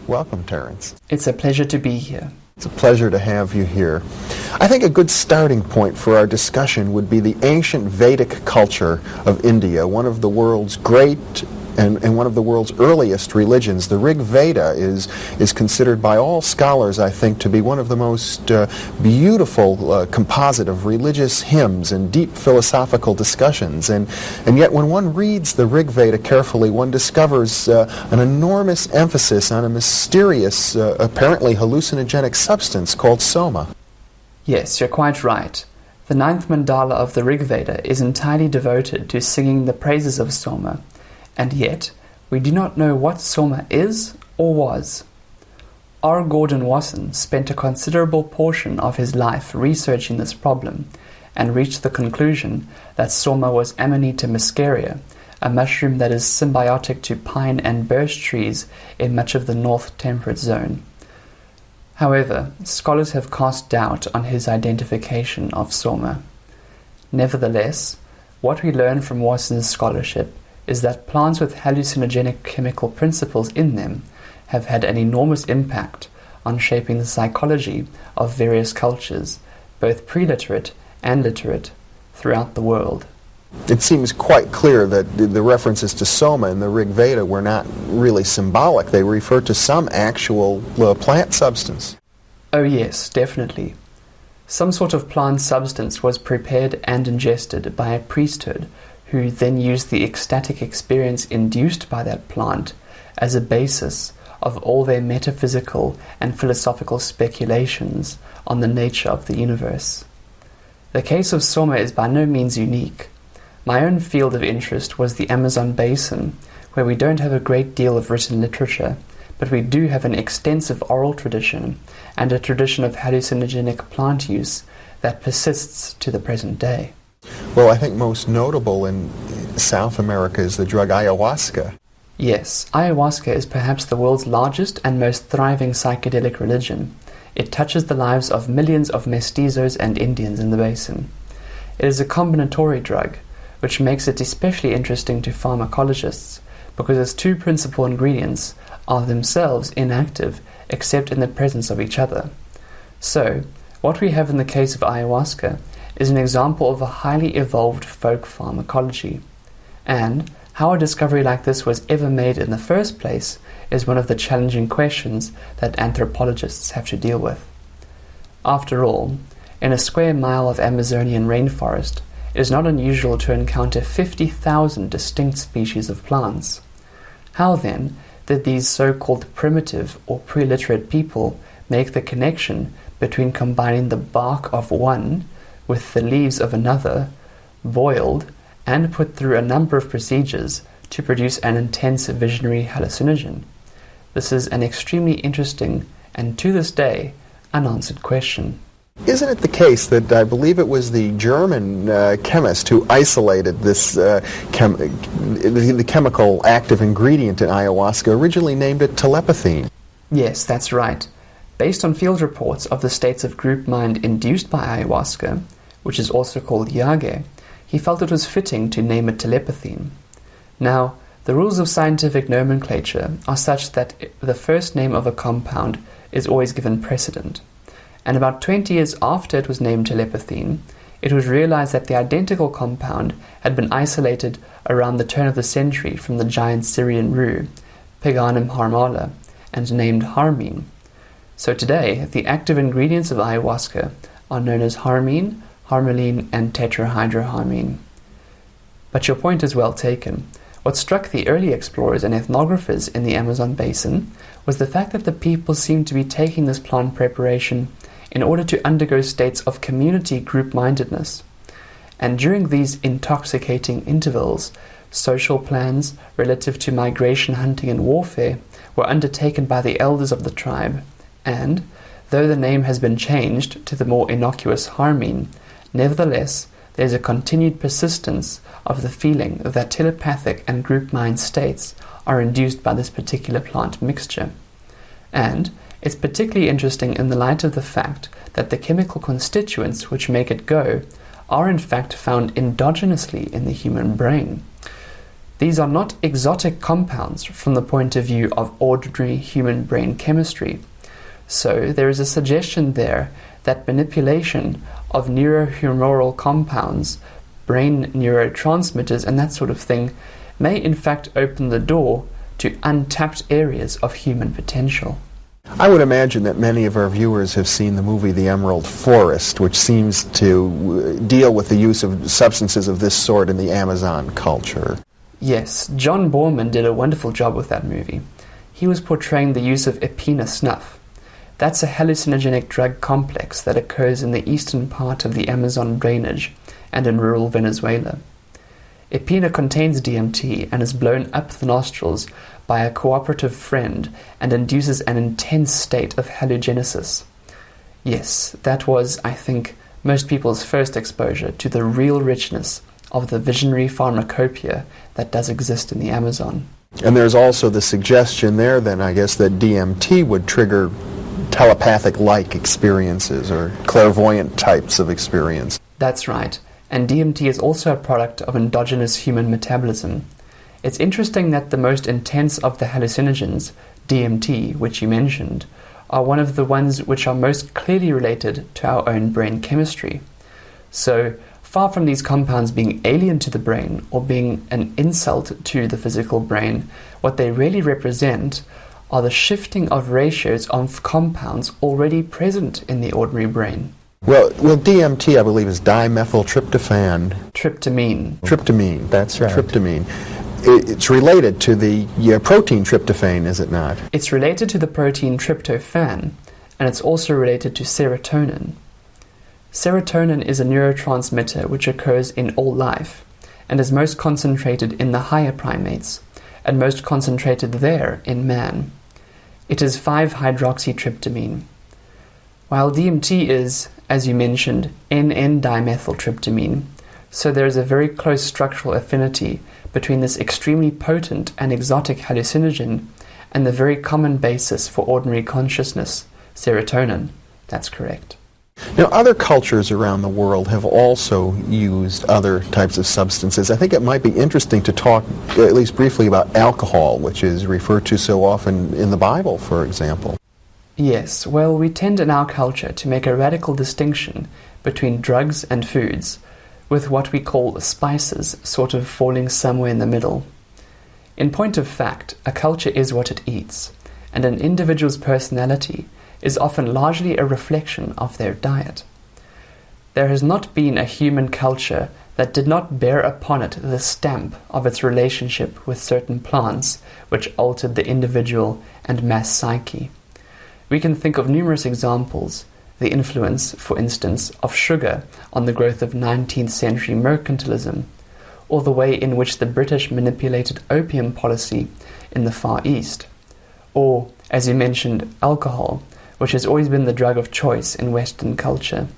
Welcome, Terence. It's a pleasure to be here. It's a pleasure to have you here. I think a good starting point for our discussion would be the ancient Vedic culture of India, one of the world's great and one of the world's earliest religions. The Rig Veda is considered by all scholars, I think, to be one of the most beautiful composite of religious hymns and deep philosophical discussions. And yet when one reads the Rig Veda carefully, one discovers an enormous emphasis on a mysterious, apparently hallucinogenic substance called Soma. Yes, you're quite right. The ninth mandala of the Rig Veda is entirely devoted to singing the praises of Soma. And yet, we do not know what Soma is or was. R. Gordon Wasson spent a considerable portion of his life researching this problem and reached the conclusion that Soma was Amanita muscaria, a mushroom that is symbiotic to pine and birch trees in much of the North Temperate Zone. However, scholars have cast doubt on his identification of Soma. Nevertheless, what we learn from Wasson's scholarship is that plants with hallucinogenic chemical principles in them have had an enormous impact on shaping the psychology of various cultures, both pre-literate and literate, throughout the world. It seems quite clear that the references to Soma in the Rig Veda were not really symbolic. They refer to some actual plant substance. Oh yes, definitely. Some sort of plant substance was prepared and ingested by a priesthood who then used the ecstatic experience induced by that plant as a basis of all their metaphysical and philosophical speculations on the nature of the universe. The case of Soma is by no means unique. My own field of interest was the Amazon basin, where we don't have a great deal of written literature, but we do have an extensive oral tradition and a tradition of hallucinogenic plant use that persists to the present day. Well, I think most notable in South America is the drug ayahuasca. Yes, ayahuasca is perhaps the world's largest and most thriving psychedelic religion. It touches the lives of millions of mestizos and Indians in the basin. It is a combinatory drug, which makes it especially interesting to pharmacologists because its two principal ingredients are themselves inactive except in the presence of each other. So, what we have in the case of ayahuasca is an example of a highly evolved folk pharmacology. And how a discovery like this was ever made in the first place is one of the challenging questions that anthropologists have to deal with. After all, in a square mile of Amazonian rainforest, it is not unusual to encounter 50,000 distinct species of plants. How then did these so-called primitive or pre-literate people make the connection between combining the bark of one with the leaves of another, boiled, and put through a number of procedures to produce an intense visionary hallucinogen? This is an extremely interesting and, to this day, unanswered question. Isn't it the case that I believe it was the German chemist who isolated this the chemical active ingredient in ayahuasca, originally named it telepathy? Yes, that's right. Based on field reports of the states of group mind induced by ayahuasca, which is also called yage, he felt it was fitting to name it telepathy. Now, the rules of scientific nomenclature are such that the first name of a compound is always given precedent. And about 20 years after it was named telepathine, it was realized that the identical compound had been isolated around the turn of the century from the giant Syrian rue, Peganum harmala, and named harmine. So today, the active ingredients of ayahuasca are known as harmine, harmaline, and tetrahydroharmine. But your point is well taken. What struck the early explorers and ethnographers in the Amazon basin was the fact that the people seemed to be taking this plant preparation in order to undergo states of community group-mindedness. And during these intoxicating intervals, social plans relative to migration, hunting, and warfare were undertaken by the elders of the tribe, and, though the name has been changed to the more innocuous harmine, nevertheless, there is a continued persistence of the feeling that telepathic and group mind states are induced by this particular plant mixture. And it's particularly interesting in the light of the fact that the chemical constituents which make it go are in fact found endogenously in the human brain. These are not exotic compounds from the point of view of ordinary human brain chemistry. So there is a suggestion there that manipulation of neurohumoral compounds, brain neurotransmitters and that sort of thing may in fact open the door to untapped areas of human potential. I would imagine that many of our viewers have seen the movie The Emerald Forest, which seems to deal with the use of substances of this sort in the Amazon culture. Yes, John Borman did a wonderful job with that movie. He was portraying the use of epina snuff. That's a hallucinogenic drug complex that occurs in the eastern part of the Amazon drainage and in rural Venezuela. Epina contains DMT and is blown up the nostrils by a cooperative friend and induces an intense state of hallugenesis. Yes, that was, I think, most people's first exposure to the real richness of the visionary pharmacopoeia that does exist in the Amazon. And there's also the suggestion there, then, I guess, that DMT would trigger telepathic-like experiences or clairvoyant types of experience. That's right, and DMT is also a product of endogenous human metabolism. It's interesting that the most intense of the hallucinogens, DMT, which you mentioned, are one of the ones which are most clearly related to our own brain chemistry. So, far from these compounds being alien to the brain or being an insult to the physical brain, what they really represent are the shifting of ratios of compounds already present in the ordinary brain. Well, DMT, I believe, is dimethyltryptophan. Tryptamine. That's right. Tryptamine. It's related to the protein tryptophan, is it not? It's related to the protein tryptophan, and it's also related to serotonin. Serotonin is a neurotransmitter which occurs in all life, and is most concentrated in the higher primates, and most concentrated there in man. It is 5-hydroxytryptamine. While DMT is, as you mentioned, N,N-dimethyltryptamine, so there is a very close structural affinity between this extremely potent and exotic hallucinogen and the very common basis for ordinary consciousness, serotonin. That's correct. Now, other cultures around the world have also used other types of substances. I think it might be interesting to talk, at least briefly, about alcohol, which is referred to so often in the Bible, for example. Yes, well, we tend in our culture to make a radical distinction between drugs and foods, with what we call spices sort of falling somewhere in the middle. In point of fact, a culture is what it eats, and an individual's personality is often largely a reflection of their diet. There has not been a human culture that did not bear upon it the stamp of its relationship with certain plants which altered the individual and mass psyche. We can think of numerous examples, the influence, for instance, of sugar on the growth of 19th century mercantilism, or the way in which the British manipulated opium policy in the Far East, or, as you mentioned, alcohol, which has always been the drug of choice in Western culture.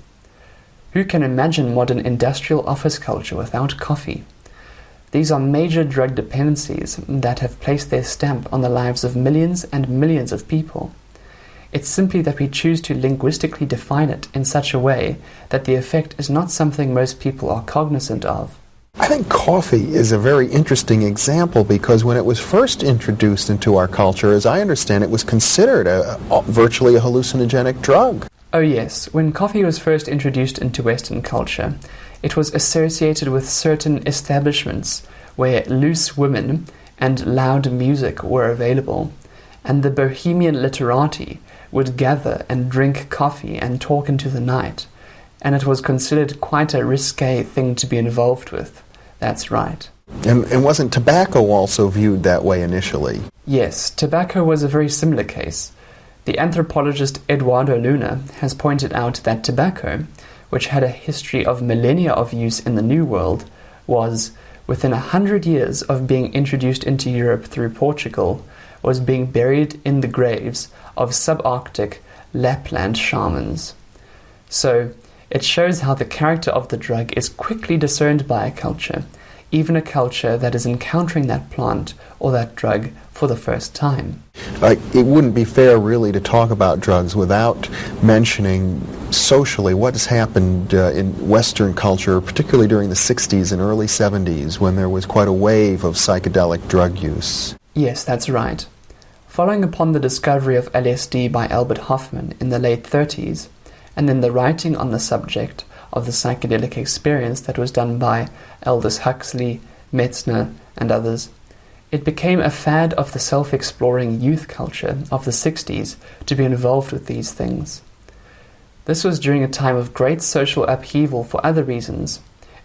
Who can imagine modern industrial office culture without coffee? These are major drug dependencies that have placed their stamp on the lives of millions and millions of people. It's simply that we choose to linguistically define it in such a way that the effect is not something most people are cognizant of. I think coffee is a very interesting example because when it was first introduced into our culture, as I understand it, was considered virtually a hallucinogenic drug. Oh yes, when coffee was first introduced into Western culture, it was associated with certain establishments where loose women and loud music were available, and the bohemian literati would gather and drink coffee and talk into the night, and it was considered quite a risque thing to be involved with. That's right. And wasn't tobacco also viewed that way initially? Yes, tobacco was a very similar case. The anthropologist Eduardo Luna has pointed out that tobacco, which had a history of millennia of use in the New World, was, within 100 years of being introduced into Europe through Portugal, was being buried in the graves of subarctic Lapland shamans. So, it shows how the character of the drug is quickly discerned by a culture, even a culture that is encountering that plant or that drug for the first time. It wouldn't be fair really to talk about drugs without mentioning socially what has happened in Western culture, particularly during the 60s and early 70s, when there was quite a wave of psychedelic drug use. Yes, that's right. Following upon the discovery of LSD by Albert Hofmann in the late 30s, and then the writing on the subject of the psychedelic experience that was done by Aldous Huxley, Metzner, and others, it became a fad of the self-exploring youth culture of the 60s to be involved with these things. This was during a time of great social upheaval for other reasons,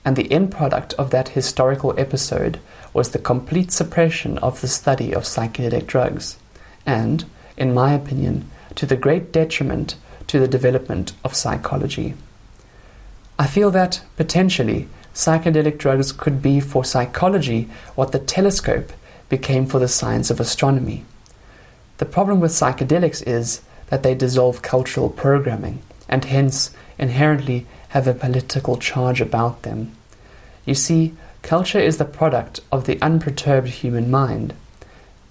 and the end product of that historical episode was the complete suppression of the study of psychedelic drugs, and, in my opinion, to the great detriment to the development of psychology. I feel that, potentially, psychedelic drugs could be for psychology what the telescope became for the science of astronomy. The problem with psychedelics is that they dissolve cultural programming, and hence inherently have a political charge about them. You see, culture is the product of the unperturbed human mind.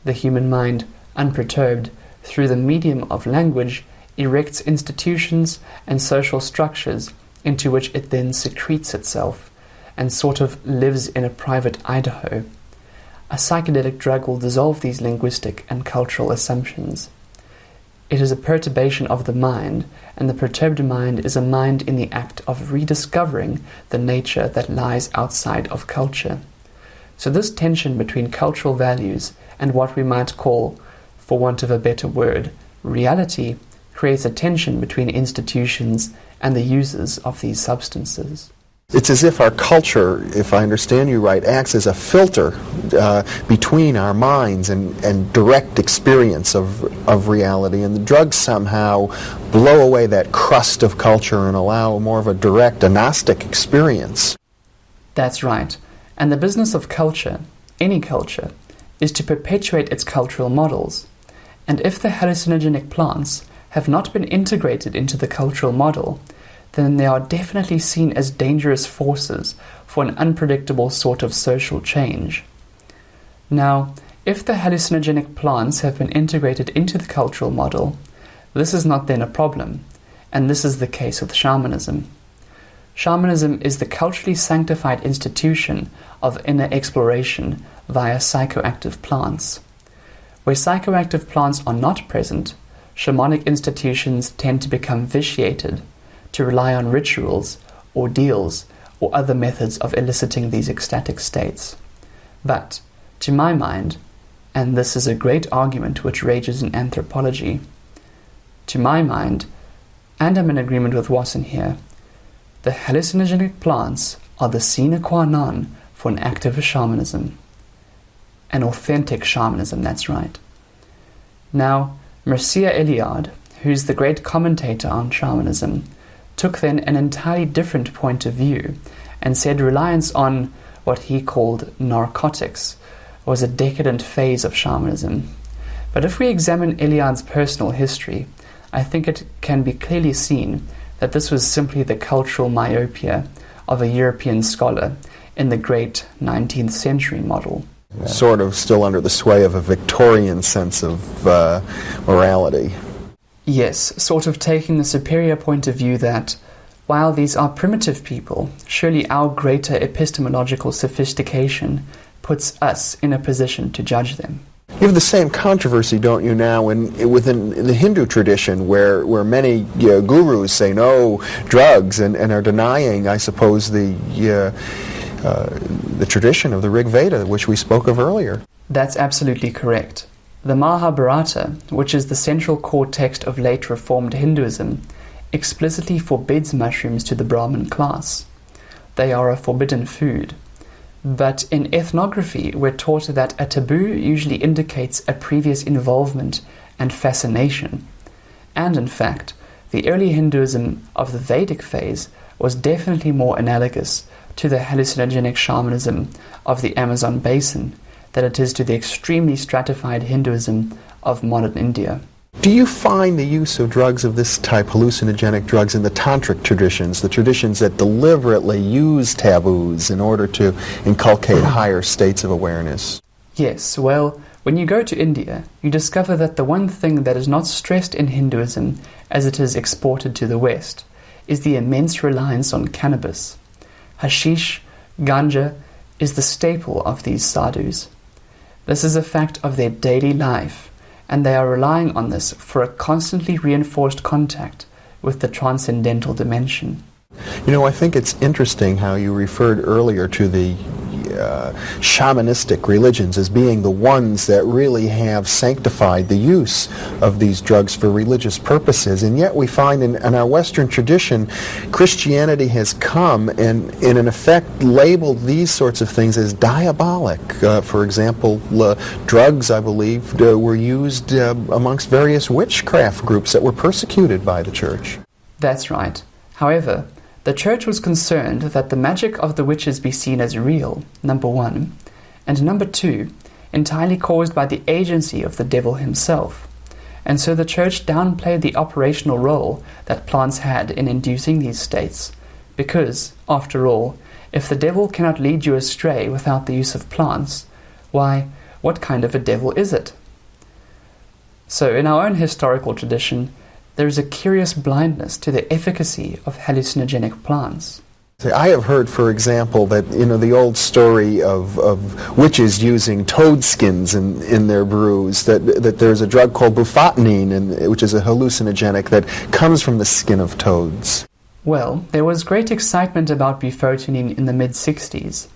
The human mind, unperturbed, through the medium of language, erects institutions and social structures into which it then secretes itself, and sort of lives in a private Idaho. A psychedelic drug will dissolve these linguistic and cultural assumptions. It is a perturbation of the mind, and the perturbed mind is a mind in the act of rediscovering the nature that lies outside of culture. So this tension between cultural values and what we might call, for want of a better word, reality, creates a tension between institutions and the users of these substances. It's as if our culture, if I understand you right, acts as a filter between our minds and direct experience of reality, and the drugs somehow blow away that crust of culture and allow more of a direct, agnostic experience. That's right. And the business of culture, any culture, is to perpetuate its cultural models. And if the hallucinogenic plants have not been integrated into the cultural model, then they are definitely seen as dangerous forces for an unpredictable sort of social change. Now, if the hallucinogenic plants have been integrated into the cultural model, this is not then a problem, and this is the case with shamanism. Shamanism is the culturally sanctified institution of inner exploration via psychoactive plants. Where psychoactive plants are not present, shamanic institutions tend to become vitiated, to rely on rituals, ordeals, or other methods of eliciting these ecstatic states. But, to my mind, and this is a great argument which rages in anthropology, to my mind, and I'm in agreement with Wasson here, the hallucinogenic plants are the sine qua non for an active shamanism. An authentic shamanism, that's right. Now, Mircea Eliade, who's the great commentator on shamanism, took then an entirely different point of view and said reliance on what he called narcotics was a decadent phase of shamanism. But if we examine Eliade's personal history, I think it can be clearly seen that this was simply the cultural myopia of a European scholar in the great 19th century model. Sort of still under the sway of a Victorian sense of morality. Yes, sort of taking the superior point of view that, while these are primitive people, surely our greater epistemological sophistication puts us in a position to judge them. You have the same controversy, don't you, now within the Hindu tradition, where many gurus say no drugs and are denying, I suppose, the tradition of the Rig Veda, which we spoke of earlier. That's absolutely correct. The Mahabharata, which is the central core text of late Reformed Hinduism, explicitly forbids mushrooms to the Brahmin class. They are a forbidden food. But in ethnography, we're taught that a taboo usually indicates a previous involvement and fascination. And in fact, the early Hinduism of the Vedic phase was definitely more analogous to the hallucinogenic shamanism of the Amazon basin than it is to the extremely stratified Hinduism of modern India. Do you find the use of drugs of this type, hallucinogenic drugs, in the Tantric traditions, the traditions that deliberately use taboos in order to inculcate higher states of awareness? Yes, well, When you go to India, you discover that the one thing that is not stressed in Hinduism as it is exported to the West is the immense reliance on cannabis. Hashish, ganja, is the staple of these sadhus. This is a fact of their daily life, and they are relying on this for a constantly reinforced contact with the transcendental dimension. You know, I think it's interesting how you referred earlier to the shamanistic religions as being the ones that really have sanctified the use of these drugs for religious purposes, and yet we find in our Western tradition, Christianity has come and in effect labeled these sorts of things as diabolic. For example, drugs, I believe, were used amongst various witchcraft groups that were persecuted by the church. That's right. However, the church was concerned that the magic of the witches be seen as real, number one, and number two, entirely caused by the agency of the devil himself. And so the church downplayed the operational role that plants had in inducing these states, because, after all, if the devil cannot lead you astray without the use of plants, why, what kind of a devil is it? So in our own historical tradition, there is a curious blindness to the efficacy of hallucinogenic plants. I have heard, for example, that the old story of witches using toad skins in their brews, that there's a drug called bufotenine, which is a hallucinogenic that comes from the skin of toads. Well, there was great excitement about bufotenine in the mid-60s.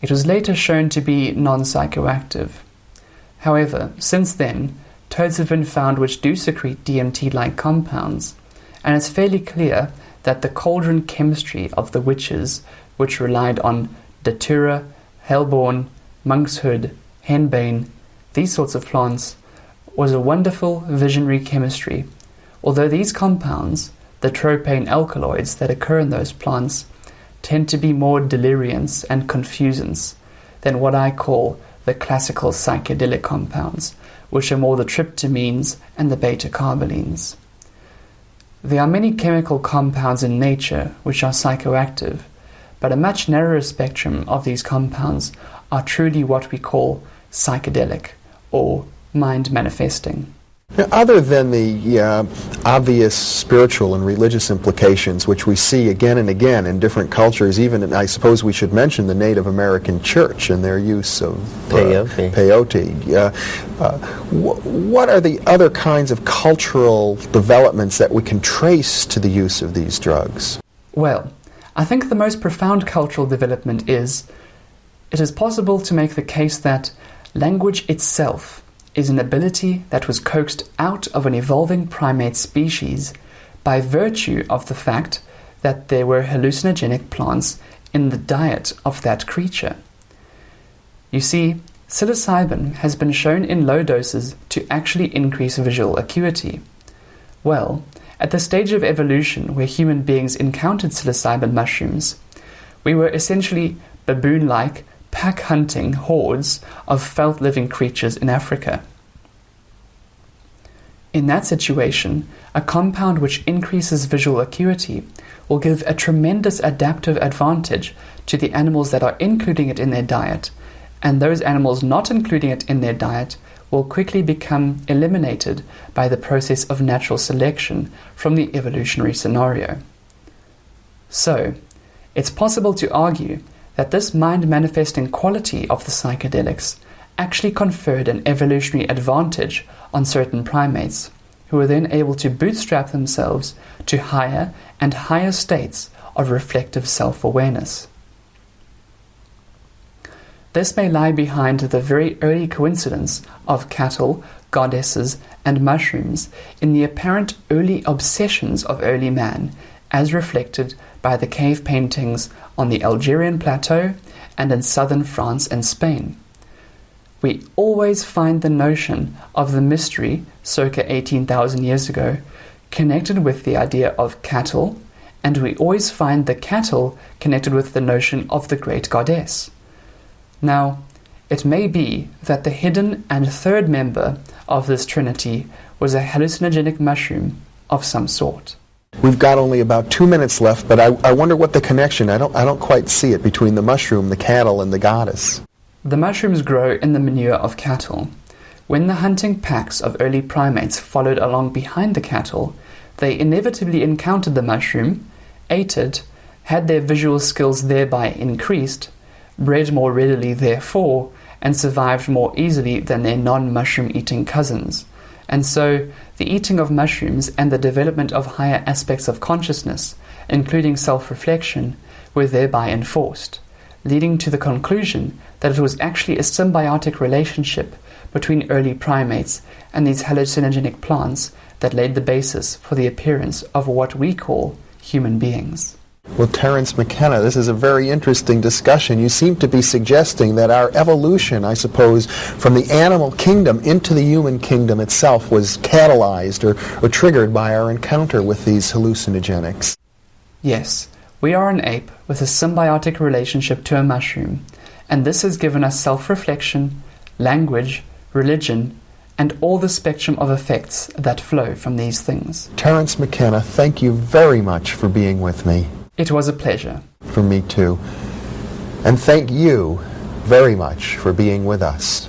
It was later shown to be non-psychoactive. However, since then, toads have been found which do secrete DMT-like compounds, and it's fairly clear that the cauldron chemistry of the witches, which relied on datura, hellebore, monkshood, henbane, these sorts of plants, was a wonderful visionary chemistry, although these compounds, the tryptamine alkaloids that occur in those plants, tend to be more deliriants and confusants than what I call the classical psychedelic compounds, which are more the tryptamines and the beta-carbolines. There are many chemical compounds in nature which are psychoactive, but a much narrower spectrum of these compounds are truly what we call psychedelic, or mind-manifesting. Now, other than the obvious spiritual and religious implications, which we see again and again in different cultures, even I suppose we should mention the Native American Church and their use of peyote. What are the other kinds of cultural developments that we can trace to the use of these drugs? Well, I think the most profound cultural development is it is possible to make the case that language itself is an ability that was coaxed out of an evolving primate species by virtue of the fact that there were hallucinogenic plants in the diet of that creature. You see, psilocybin has been shown in low doses to actually increase visual acuity. Well, at the stage of evolution where human beings encountered psilocybin mushrooms, we were essentially baboon-like pack-hunting hordes of felt-living creatures in Africa. In that situation, a compound which increases visual acuity will give a tremendous adaptive advantage to the animals that are including it in their diet, and those animals not including it in their diet will quickly become eliminated by the process of natural selection from the evolutionary scenario. So, it's possible to argue that this mind-manifesting quality of the psychedelics actually conferred an evolutionary advantage on certain primates, who were then able to bootstrap themselves to higher and higher states of reflective self-awareness. This may lie behind the very early coincidence of cattle, goddesses, and mushrooms in the apparent early obsessions of early man, as reflected by the cave paintings on the Algerian plateau and in southern France and Spain. We always find the notion of the mystery, circa 18,000 years ago, connected with the idea of cattle, and we always find the cattle connected with the notion of the great goddess. Now, it may be that the hidden and third member of this trinity was a hallucinogenic mushroom of some sort. We've got only about 2 minutes left, but I wonder what the connection, I don't quite see it, between the mushroom, the cattle, and the goddess. The mushrooms grow in the manure of cattle, When the hunting packs of early primates followed along behind the cattle, they inevitably encountered the mushroom, ate it, had their visual skills thereby increased, bred more readily therefore, and survived more easily than their non-mushroom eating cousins. And so, the eating of mushrooms and the development of higher aspects of consciousness, including self-reflection, were thereby enforced, leading to the conclusion that it was actually a symbiotic relationship between early primates and these hallucinogenic plants that laid the basis for the appearance of what we call human beings. Well, Terence McKenna, this is a very interesting discussion. You seem to be suggesting that our evolution, I suppose, from the animal kingdom into the human kingdom itself was catalyzed or triggered by our encounter with these hallucinogenics. Yes, we are an ape with a symbiotic relationship to a mushroom, and this has given us self-reflection, language, religion, and all the spectrum of effects that flow from these things. Terence McKenna, thank you very much for being with me. It was a pleasure. For me too. And thank you very much for being with us.